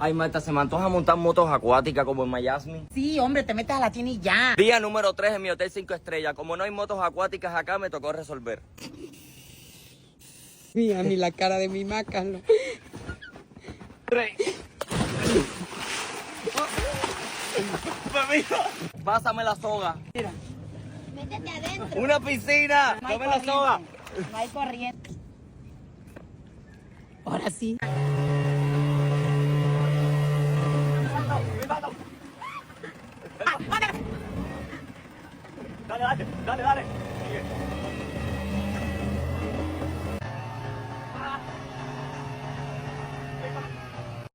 Ay, Marta, se me antoja montar motos acuáticas como en Miami. Sí, hombre, te metes a la tienda y ya. Día número 3 en mi hotel 5 estrellas. Como no hay motos acuáticas acá, me tocó resolver. Mira, ni la cara de mi Carlos. 3. Pásame la soga. Mira. Métete adentro. Una piscina. No hay Dame la soga. corriente. No hay corriente. Ahora sí. Dale, dale, dale, dale.